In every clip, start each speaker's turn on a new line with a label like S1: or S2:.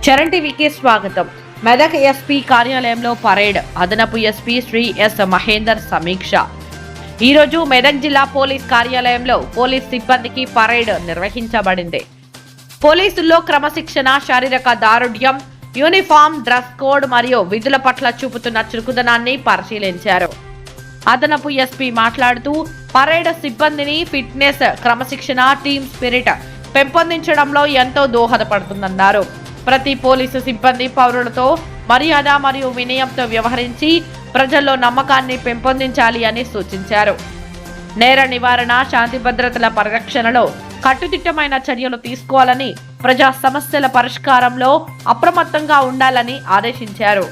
S1: చరణ్ టీవీకి స్వాగతం. మెదక్ ఎస్పీ కార్యాలయంలో పరేడ్. అదనపు ఎస్పీ శ్రీ ఎస్ మహేందర్ సమీక్ష. ఈరోజు మెదక్ జిల్లా పోలీస్ కార్యాలయంలో పోలీస్ సిబ్బందికి పరేడ్ నిర్వహించబడింది. పోలీసుల్లో క్రమశిక్షణ, శారీరక దారుఢ్యం, యూనిఫామ్, డ్రెస్ కోడ్ మరియు విధుల పట్ల చూపుతున్న చురుకుదనాన్ని పరిశీలించారు. అదనపు ఎస్పీ మాట్లాడుతూ పరేడ్ సిబ్బందిని ఫిట్నెస్, క్రమశిక్షణ, టీమ్ స్పిరిట్ పెంపొందించడంలో ఎంతో దోహదపడుతుందన్నారు. ప్రతి పోలీసు సిబ్బంది పౌరులతో మర్యాద మరియు వినయంతో వ్యవహరించి ప్రజల్లో నమ్మకాన్ని పెంపొందించాలి అని సూచించారు. నేర నివారణ, శాంతి భద్రతల పరిరక్షణలో కట్టుదిట్టమైన చర్యలు తీసుకోవాలని, ప్రజా సమస్యల పరిష్కారంలో అప్రమత్తంగా ఉండాలని ఆదేశించారు.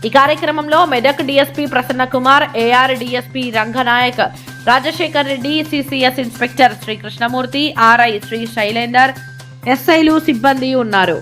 S1: ఈ కార్యక్రమంలో Medak DSP Prasanna Kumar, AR DSP Ranganayak, Rajasekhar Reddy, CCS inspector Shri Krishnamurthy, RI Shri Shailender, ఎస్ఐలు, సిబ్బంది ఉన్నారు.